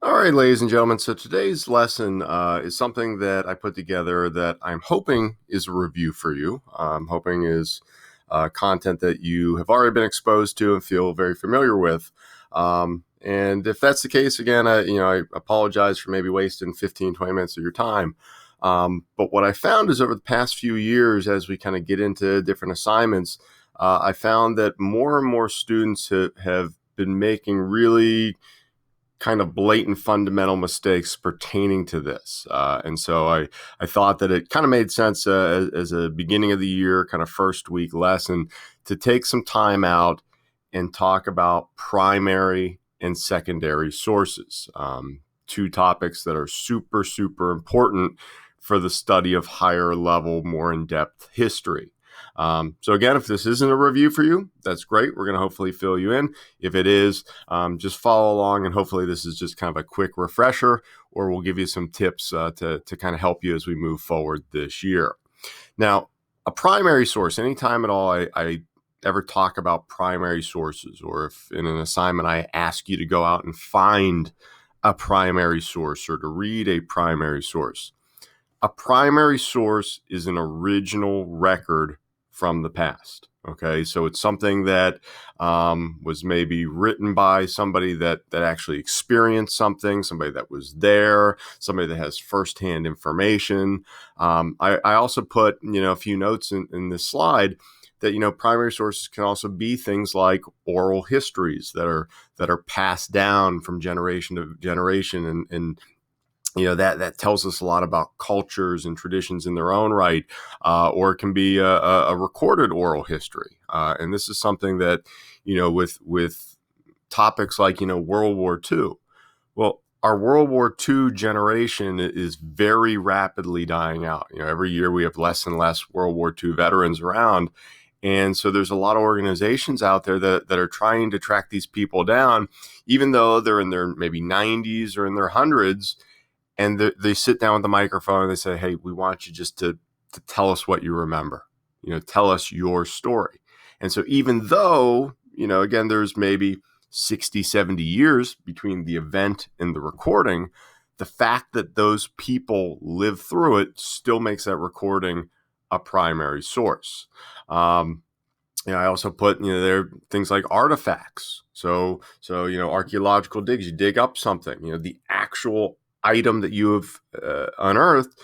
All right, ladies and gentlemen. So today's lesson is something that I put together that I'm hoping is a review for you. I'm hoping is content that you have already been exposed to and feel very familiar with. And if that's the case, again, I apologize for maybe wasting 15, 20 minutes of your time. But what I found is over the past few years, as we kind of get into different assignments, I found that more and more students have been making really kind of blatant fundamental mistakes pertaining to this. And so I thought that it kind of made sense as a beginning of the year, kind of first week lesson to take some time out and talk about primary and secondary sources. Two topics that are super, super important for the study of higher level, more in-depth history. So again, if this isn't a review for you, that's great. We're going to hopefully fill you in. If it is, just follow along, and hopefully this is just kind of a quick refresher, or we'll give you some tips to kind of help you as we move forward this year. Now, a primary source, anytime at all I ever talk about primary sources, or if in an assignment I ask you to go out and find a primary source or to read a primary source, a primary source is an original record from the past. Okay, so it's something that was maybe written by somebody that actually experienced something, somebody that was there, somebody that has firsthand information. I also put a few notes in this slide that primary sources can also be things like oral histories that are passed down from generation to generation, and that tells us a lot about cultures and traditions in their own right, or it can be a recorded oral history. And this is something that, with topics like, World War II. Well, our World War II generation is very rapidly dying out. Every year we have less and less World War II veterans around. And so there's a lot of organizations out there that are trying to track these people down, even though they're in their maybe 90s or in their hundreds. And they sit down with the microphone and they say, hey, we want you just to tell us what you remember, tell us your story. And so even though, again, there's maybe 60, 70 years between the event and the recording, the fact that those people lived through it still makes that recording a primary source. I also put, there are things like artifacts. So archaeological digs, you dig up something, the actual item that you have unearthed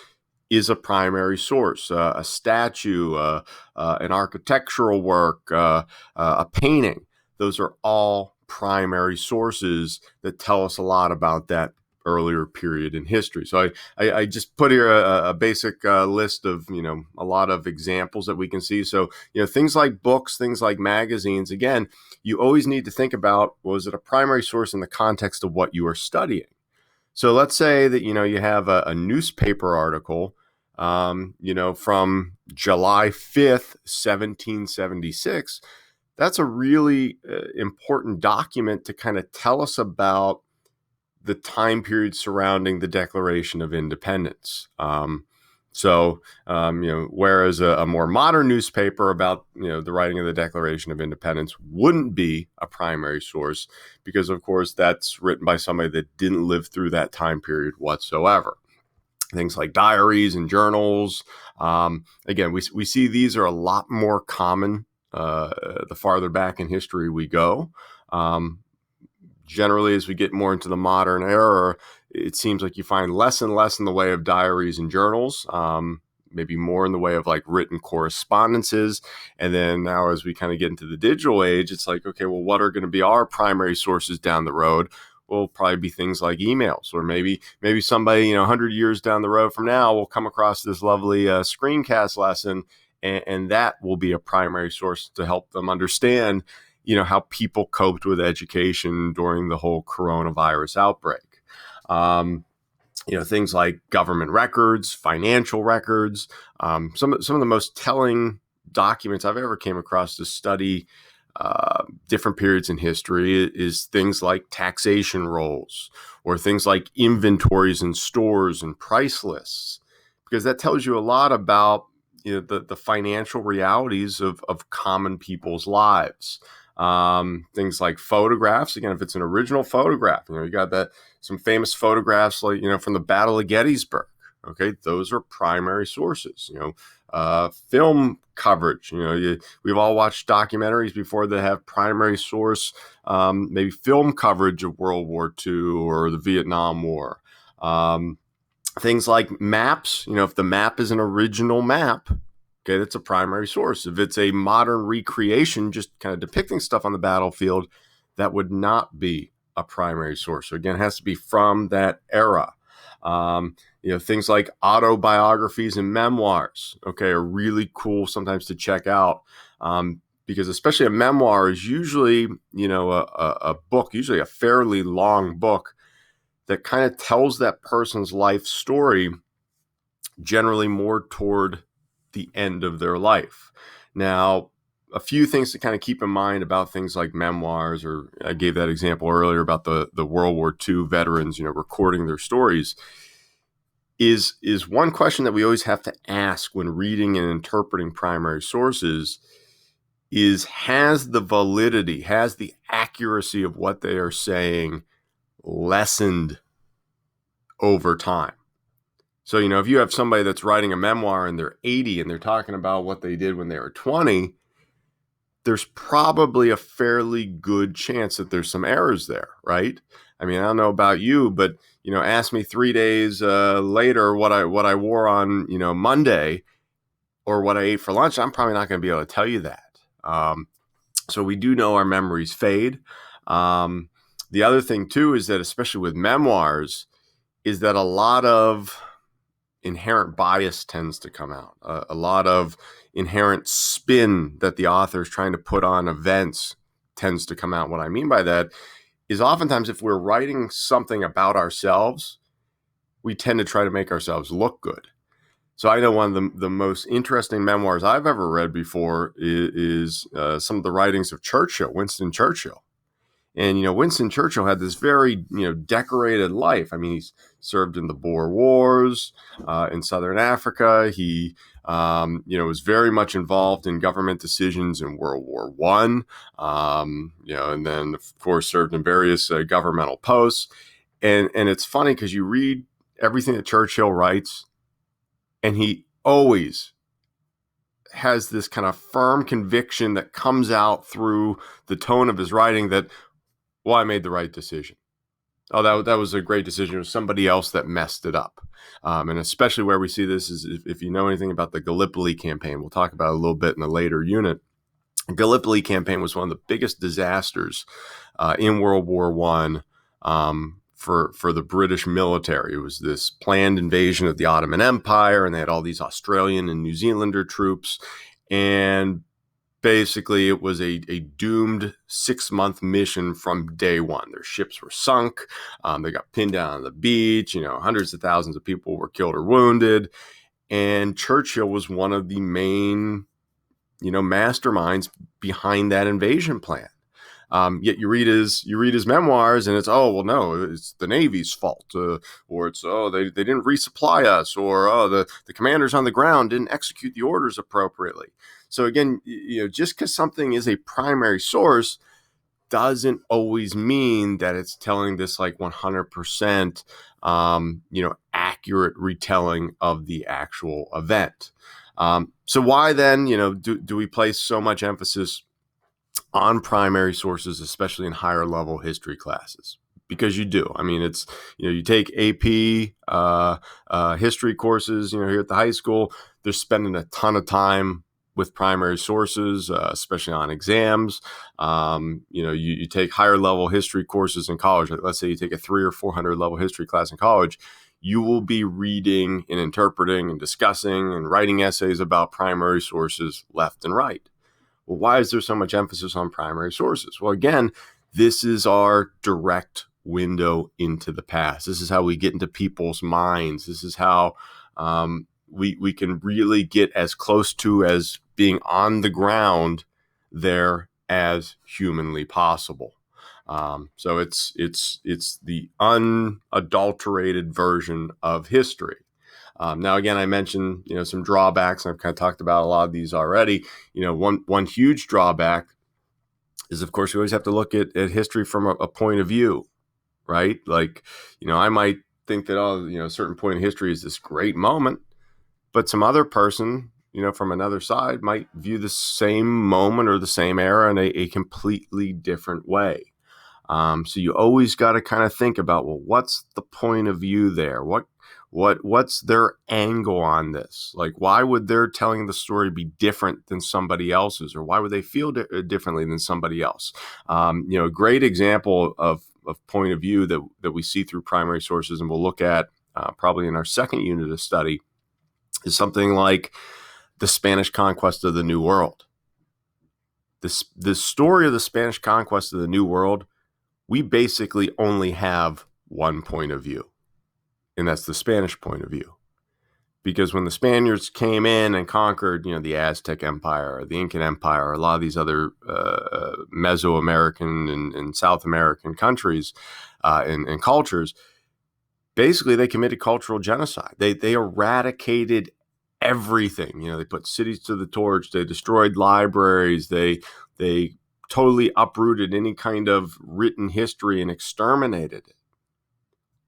is a primary source. A statue, an architectural work, a painting. Those are all primary sources that tell us a lot about that earlier period in history. So I just put here a basic list of, a lot of examples that we can see. So, things like books, things like magazines, again, you always need to think about, was it a primary source in the context of what you are studying? So let's say that, you have a newspaper article, from July 5th, 1776. That's a really important document to kind of tell us about the time period surrounding the Declaration of Independence. Whereas a more modern newspaper about, the writing of the Declaration of Independence wouldn't be a primary source because, of course, that's written by somebody that didn't live through that time period whatsoever. Things like diaries and journals. Again, we see these are a lot more common the farther back in history we go. Generally, as we get more into the modern era, it seems like you find less and less in the way of diaries and journals, maybe more in the way of like written correspondences. And then now as we kind of get into the digital age, it's like, okay, well, what are going to be our primary sources down the road? Will probably be things like emails, or maybe somebody, 100 years down the road from now will come across this lovely screencast lesson, and that will be a primary source to help them understand how people coped with education during the whole coronavirus outbreak. Things like government records, financial records. Some of the most telling documents I've ever came across to study different periods in history is things like taxation rolls, or things like inventories in stores and price lists, because that tells you a lot about the financial realities of common people's lives. Things like photographs. Again, if it's an original photograph, you got some famous photographs like, from the Battle of Gettysburg. Okay, those are primary sources. Film coverage. We've all watched documentaries before that have primary source, maybe film coverage of World War II or the Vietnam War. Things like maps. If the map is an original map, okay, that's a primary source. If it's a modern recreation, just kind of depicting stuff on the battlefield, that would not be a primary source. So again, it has to be from that era. Things like autobiographies and memoirs, okay, are really cool sometimes to check out, because especially a memoir is usually, a book, usually a fairly long book that kind of tells that person's life story, generally more toward the end of their life. Now, a few things to kind of keep in mind about things like memoirs, or I gave that example earlier about the World War II veterans, recording their stories, is one question that we always have to ask when reading and interpreting primary sources is, has the validity, has the accuracy of what they are saying lessened over time? So, if you have somebody that's writing a memoir and they're 80 and they're talking about what they did when they were 20, there's probably a fairly good chance that there's some errors there, right? I mean, I don't know about you, but, ask me 3 days later what I wore on, Monday, or what I ate for lunch, I'm probably not going to be able to tell you that. So we do know our memories fade. The other thing, too, is that especially with memoirs, is that a lot of inherent bias tends to come out. A lot of inherent spin that the author is trying to put on events tends to come out. What I mean by that is oftentimes if we're writing something about ourselves, we tend to try to make ourselves look good. So I know one of the most interesting memoirs I've ever read before is some of the writings of Churchill, Winston Churchill. And, Winston Churchill had this very, decorated life. I mean, he's served in the Boer Wars in Southern Africa. He, was very much involved in government decisions in World War I, and then, of course, served in various governmental posts. And it's funny because you read everything that Churchill writes, and he always has this kind of firm conviction that comes out through the tone of his writing that, well, I made the right decision. Oh, that was a great decision. It was somebody else that messed it up. And especially where we see this is if you know anything about the Gallipoli campaign, we'll talk about it a little bit in a later unit. The Gallipoli campaign was one of the biggest disasters in World War I for the British military. It was this planned invasion of the Ottoman Empire, and they had all these Australian and New Zealander troops. And basically, it was a doomed 6-month mission from day one. Their ships were sunk. They got pinned down on the beach. Hundreds of thousands of people were killed or wounded. And Churchill was one of the main, masterminds behind that invasion plan. Yet you read his memoirs, and it's, oh, well, no, it's the Navy's fault, or it's, oh, they didn't resupply us, or, oh, the commanders on the ground didn't execute the orders appropriately. So again, just because something is a primary source doesn't always mean that it's telling this like 100%, accurate retelling of the actual event. So why then, do we place so much emphasis on primary sources, especially in higher level history classes? Because you do. I mean, it's, you take AP history courses, here at the high school, they're spending a ton of time with primary sources, especially on exams. You take higher level history courses in college. Let's say you take a 300 or 400 level history class in college. You will be reading and interpreting and discussing and writing essays about primary sources left and right. Well, why is there so much emphasis on primary sources? Well, again, this is our direct window into the past. This is how we get into people's minds. This is how we can really get as close to as being on the ground there as humanly possible. So it's the unadulterated version of history. Now, again, I mentioned, some drawbacks. I've kind of talked about a lot of these already. One huge drawback is, of course, we always have to look at history from a point of view, right? Like, I might think that, a certain point in history is this great moment, but some other person, from another side might view the same moment or the same era in a completely different way. So you always got to kind of think about, well, what's the point of view there? What's their angle on this? Like, why would their telling the story be different than somebody else's, or why would they feel differently than somebody else? A great example of point of view that we see through primary sources, and we'll look at probably in our second unit of study, is something like the Spanish conquest of the New World. The story of the Spanish conquest of the New World, we basically only have one point of view, and that's the Spanish point of view. Because when the Spaniards came in and conquered, the Aztec Empire, or the Incan Empire, or a lot of these other Mesoamerican and South American countries and cultures, basically they committed cultural genocide. They eradicated everything. They put cities to the torch. They destroyed libraries. They totally uprooted any kind of written history and exterminated it.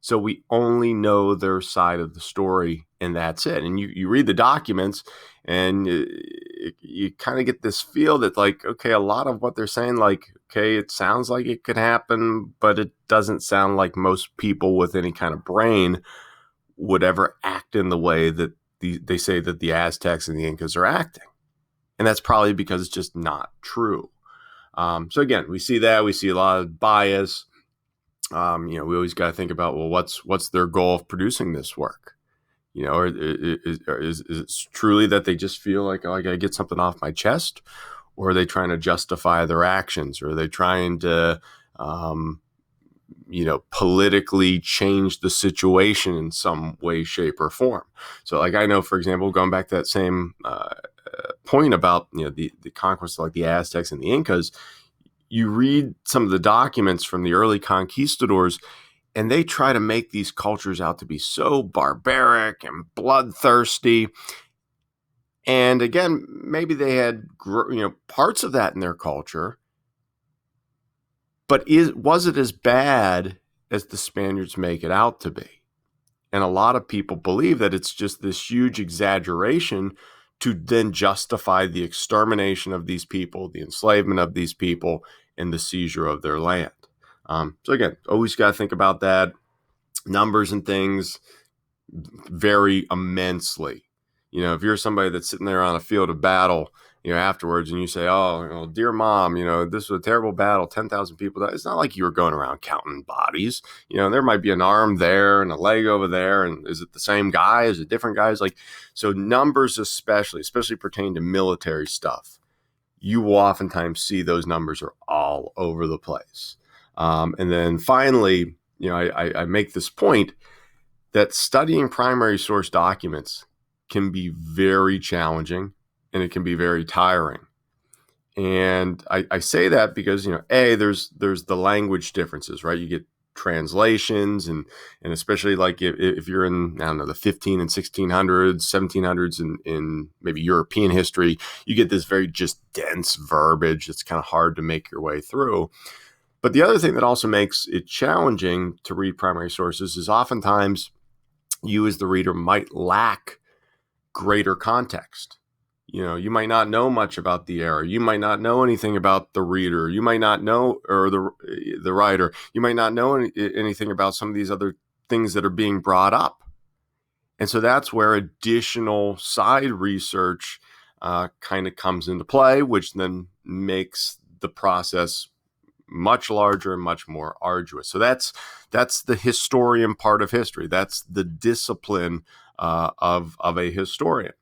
So we only know their side of the story, and that's it. And you read the documents, and you kind of get this feel that, like, okay, a lot of what they're saying, like, okay, it sounds like it could happen, but it doesn't sound like most people with any kind of brain would ever act in the way that they say that the Aztecs and the Incas are acting. And that's probably because it's just not true. So again, we see that. We see a lot of bias. We always got to think about, well, what's their goal of producing this work? Or is it truly that they just feel like, oh, I got to get something off my chest? Or are they trying to justify their actions? Or are they trying to, politically change the situation in some way, shape, or form? So, like, I know, for example, going back to that same point about, the conquest of, like, the Aztecs and the Incas, you read some of the documents from the early conquistadors, and they try to make these cultures out to be so barbaric and bloodthirsty. And again, maybe they had, parts of that in their culture, but was it as bad as the Spaniards make it out to be? And a lot of people believe that it's just this huge exaggeration to then justify the extermination of these people, the enslavement of these people, and the seizure of their land. So again, always got to think about that. Numbers and things vary immensely. If you're somebody that's sitting there on a field of battle, afterwards, and you say, oh, dear mom, this was a terrible battle, 10,000 people died. It's not like you were going around counting bodies. There might be an arm there and a leg over there. And is it the same guy? Is it different guys? So numbers especially pertain to military stuff. You will oftentimes see those numbers are all over the place. And then finally, I make this point that studying primary source documents can be very challenging, and it can be very tiring. And I say that because, there's the language differences, right? You get translations, and especially like if you're in, I don't know, the 15 and 1600s, 1700s in maybe European history, you get this very just dense verbiage that's kind of hard to make your way through. But the other thing that also makes it challenging to read primary sources is oftentimes you as the reader might lack greater context. You might not know much about the era. You might not know anything about the reader. You might not know, or the writer. You might not know anything about some of these other things that are being brought up. And so that's where additional side research kind of comes into play, which then makes the process much larger and much more arduous. So that's the historian part of history. That's the discipline of a historian.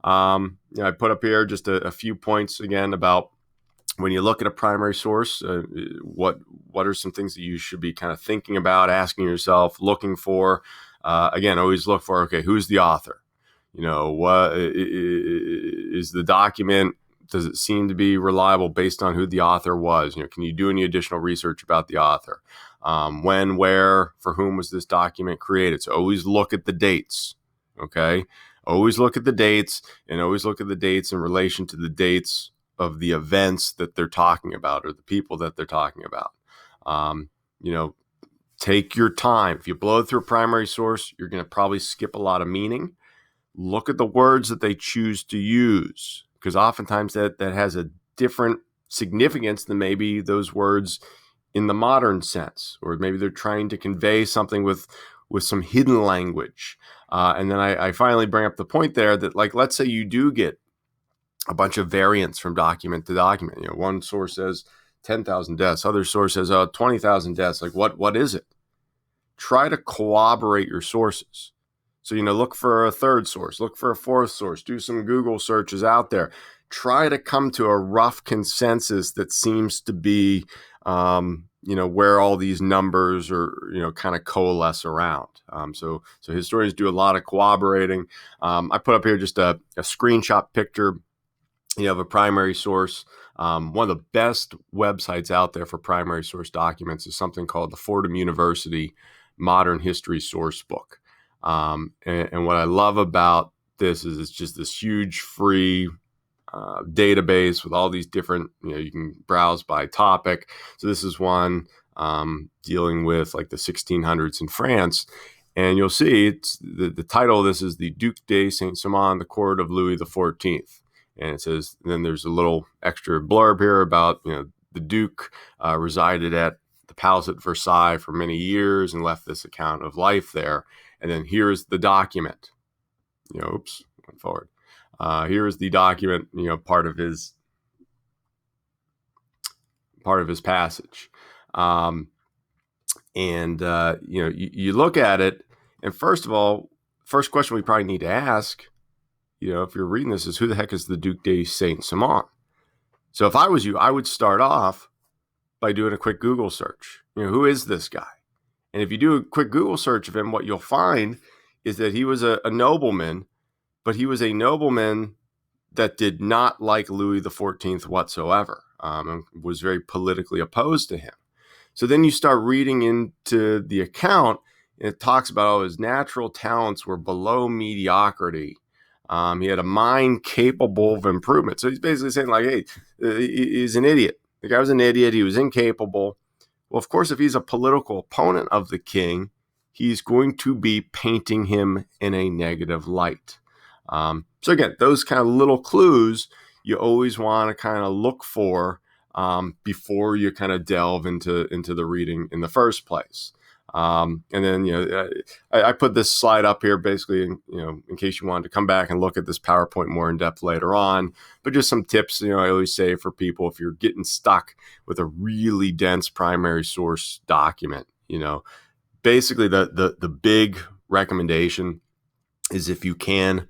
I put up here just a few points again about when you look at a primary source, what are some things that you should be kind of thinking about, asking yourself, looking for. Again, always look for, okay, who's the author? What is the document? Does it seem to be reliable based on who the author was? Can you do any additional research about the author? When, where, for whom was this document created? So always look at the dates, okay? Always look at the dates, and always look at the dates in relation to the dates of the events that they're talking about or the people that they're talking about. Take your time. If you blow through a primary source, you're going to probably skip a lot of meaning. Look at the words that they choose to use, because oftentimes that has a different significance than maybe those words in the modern sense, or maybe they're trying to convey something with some hidden language. And then I finally bring up the point there that, like, let's say you do get a bunch of variants from document to document. One source says 10,000 deaths, other source says 20,000 deaths. Like, what is it? Try to corroborate your sources. So, look for a third source, look for a fourth source, do some Google searches out there. Try to come to a rough consensus that seems to be, where all these numbers are, kind of coalesce around. So historians do a lot of corroborating. I put up here just a screenshot picture, of a primary source. One of the best websites out there for primary source documents is something called the Fordham University Modern History Source Book. And what I love about this is it's just this huge free database with all these different, you can browse by topic. So this is one dealing with like the 1600s in France. And you'll see it's the title of this is the Duc de Saint-Simon, the Court of Louis XIV. And it says, then there's a little extra blurb here about, the Duke resided at the palace at Versailles for many years and left this account of life there. And then here's the document. Oops, went forward. Here's the document, part of his passage. You look at it, and first question we probably need to ask, if you're reading this, is who the heck is the Duc de Saint-Simon? So if I was you, I would start off by doing a quick Google search. Who is this guy? And if you do a quick Google search of him, what you'll find is that he was a nobleman, but he was a nobleman that did not like Louis XIV whatsoever, and was very politically opposed to him. So then you start reading into the account, and it talks about his natural talents were below mediocrity. He had a mind capable of improvement. So he's basically saying, like, hey, he's an idiot. The guy was an idiot. He was incapable. Well, of course, if he's a political opponent of the king, he's going to be painting him in a negative light. So again, those kind of little clues you always want to kind of look for before you kind of delve into the reading in the first place. And then, I put this slide up here basically, in case you wanted to come back and look at this PowerPoint more in depth later on, but just some tips, I always say for people, if you're getting stuck with a really dense primary source document, basically the big recommendation is, if you can,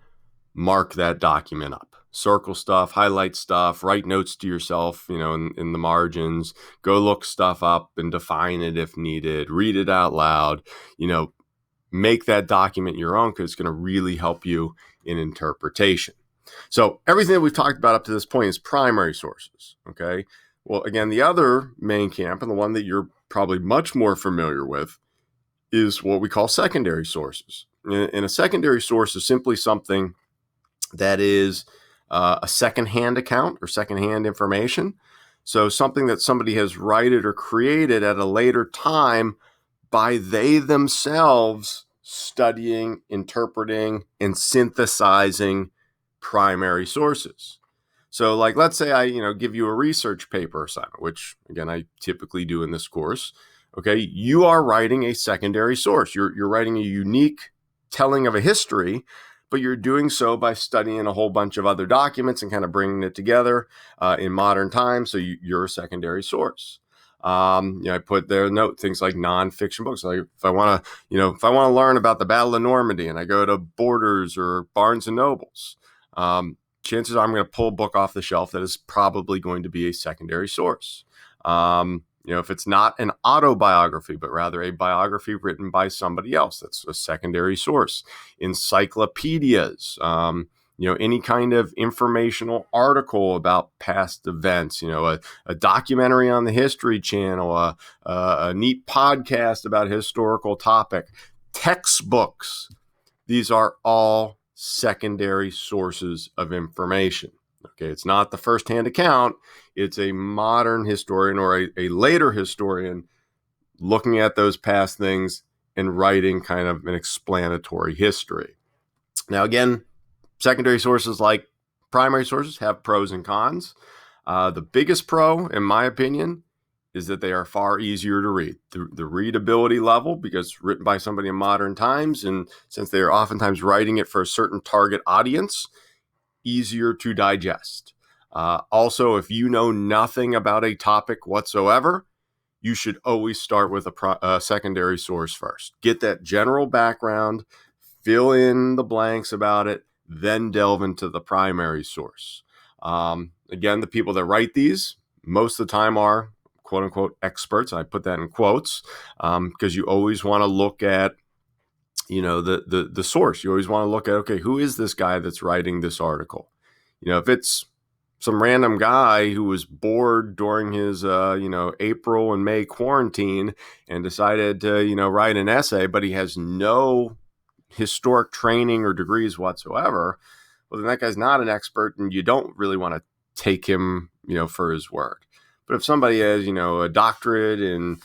mark that document up. Circle stuff, highlight stuff, write notes to yourself, in the margins, go look stuff up and define it if needed, read it out loud, make that document your own, because it's going to really help you in interpretation. So everything that we've talked about up to this point is primary sources. Okay. Well, again, the other main camp, and the one that you're probably much more familiar with, is what we call secondary sources. And a secondary source is simply something that is a secondhand account or secondhand information. So something that somebody has righted or created at a later time by they themselves studying, interpreting, and synthesizing primary sources. So, like, let's say I, give you a research paper assignment, which again, I typically do in this course. Okay. You are writing a secondary source. You're writing a unique telling of a history, but you're doing so by studying a whole bunch of other documents and kind of bringing it together in modern times. So you're a secondary source. I put there a note, things like nonfiction books. Like if I want to learn about the Battle of Normandy, and I go to Borders or Barnes and Nobles, chances are I'm going to pull a book off the shelf that is probably going to be a secondary source. If it's not an autobiography, but rather a biography written by somebody else, that's a secondary source. Encyclopedias, any kind of informational article about past events, a documentary on the History Channel, a neat podcast about a historical topic, textbooks. These are all secondary sources of information. Okay, it's not the firsthand account. It's a modern historian or a later historian looking at those past things and writing kind of an explanatory history. Now, again, secondary sources like primary sources have pros and cons. The biggest pro, in my opinion, is that they are far easier to read. The readability level, because it's written by somebody in modern times, and since they are oftentimes writing it for a certain target audience, easier to digest. Also, if you know nothing about a topic whatsoever, you should always start with a secondary source first. Get that general background, fill in the blanks about it, then delve into the primary source. Again, the people that write these most of the time are quote unquote experts. I put that in quotes because you always want to look at, the source. You always want to look at, okay, who is this guy that's writing this article? If it's some random guy who was bored during his, April and May quarantine and decided to, write an essay, but he has no historic training or degrees whatsoever, well, then that guy's not an expert and you don't really want to take him, for his word. But if somebody has, a doctorate in,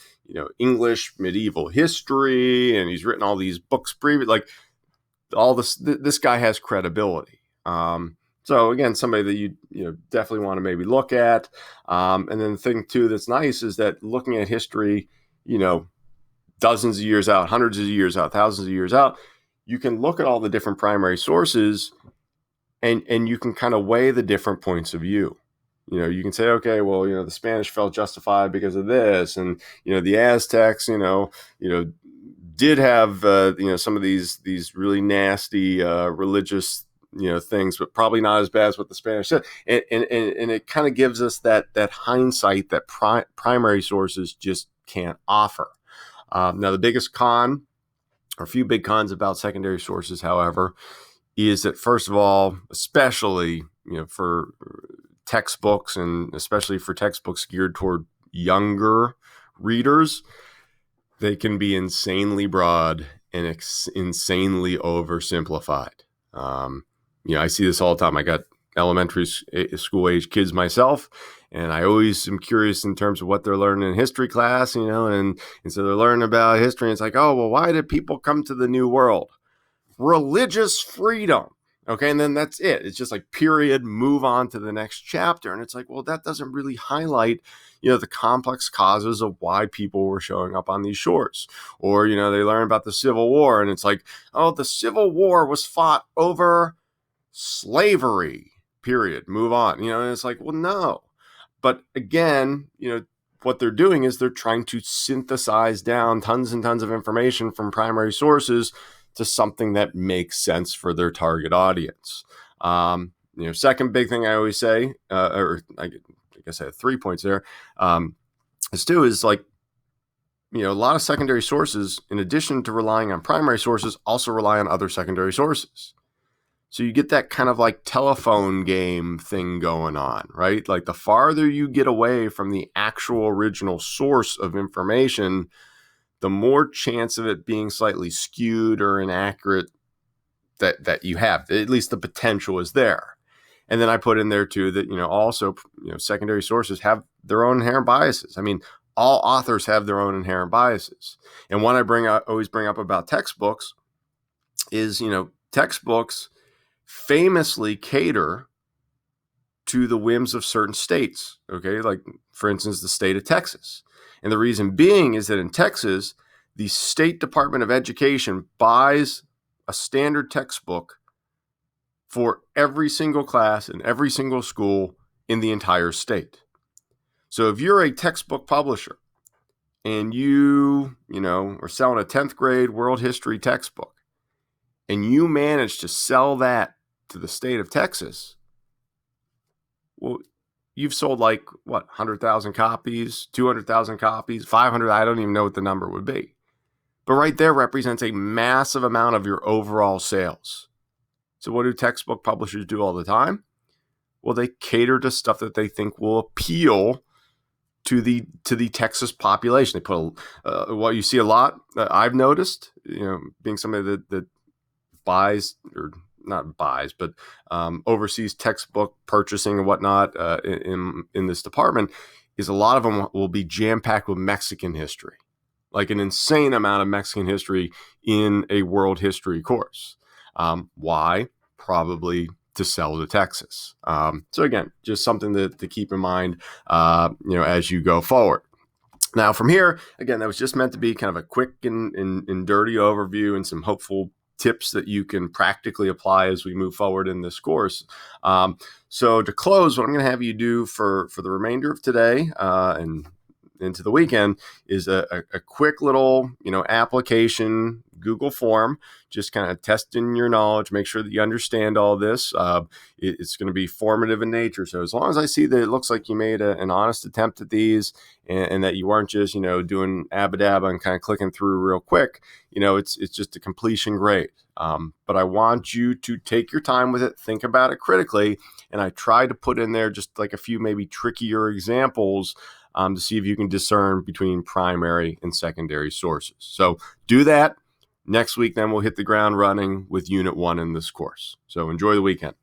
English medieval history and he's written all these books like all this guy has credibility. So again, somebody that you definitely want to maybe look at. And then the thing too that's nice is that looking at history, dozens of years out, hundreds of years out, thousands of years out, you can look at all the different primary sources and you can kind of weigh the different points of view. You can say, okay, well, the Spanish felt justified because of this, and the Aztecs, did have some of these really nasty religious things, but probably not as bad as what the Spanish said. And it kind of gives us that hindsight that primary sources just can't offer. Now, the biggest con, or a few big cons about secondary sources, however, is that first of all, especially for textbooks, and especially for textbooks geared toward younger readers, they can be insanely broad and insanely oversimplified. I see this all the time. I got elementary school age kids myself, and I always am curious in terms of what they're learning in history class, and so they're learning about history, and it's like, oh, well, why did people come to the New World? Religious freedom. Okay, and then that's it. It's just like period, move on to the next chapter. And it's like, well, that doesn't really highlight, the complex causes of why people were showing up on these shores. Or, they learn about the Civil War, and it's like, oh, the Civil War was fought over slavery, period, move on. And it's like, well, no. But again, what they're doing is they're trying to synthesize down tons and tons of information from primary sources to something that makes sense for their target audience. Second big thing I always say, or I guess I have 3 points there, is like, a lot of secondary sources, in addition to relying on primary sources, also rely on other secondary sources. So you get that kind of like telephone game thing going on, right? Like the farther you get away from the actual original source of information, the more chance of it being slightly skewed or inaccurate that you have. At least the potential is there. And then I put in there too that, also, secondary sources have their own inherent biases. I mean, all authors have their own inherent biases. And one I always bring up about textbooks is, textbooks famously cater to the whims of certain states. Okay. Like, for instance, the state of Texas. And the reason being is that in Texas, the State Department of Education buys a standard textbook for every single class in every single school in the entire state. So if you're a textbook publisher and you are selling a 10th grade world history textbook and you manage to sell that to the state of Texas, well, you've sold 100,000 copies, 200,000 copies, 500. I don't even know what the number would be. But right there represents a massive amount of your overall sales. So what do textbook publishers do all the time? Well, they cater to stuff that they think will appeal to the Texas population. They put what you see a lot. I've noticed, being somebody that buys or not buys, but overseas textbook purchasing and whatnot in this department is a lot of them will be jam-packed with Mexican history, like an insane amount of Mexican history in a world history course. Why? Probably to sell to Texas. So again, just something to keep in mind, as you go forward. Now, from here, again, that was just meant to be kind of a quick and dirty overview and some hopeful tips that you can practically apply as we move forward in this course. So to close, what I'm going to have you do for the remainder of today and into the weekend is a quick little, application Google form, just kind of testing your knowledge, make sure that you understand all this. It's going to be formative in nature. So as long as I see that it looks like you made an honest attempt at these and that you weren't just, doing abba-dabba and kind of clicking through real quick, it's just a completion grade. But I want you to take your time with it, think about it critically. And I try to put in there just like a few maybe trickier examples to see if you can discern between primary and secondary sources. So do that. Next week, then we'll hit the ground running with Unit 1 in this course. So enjoy the weekend.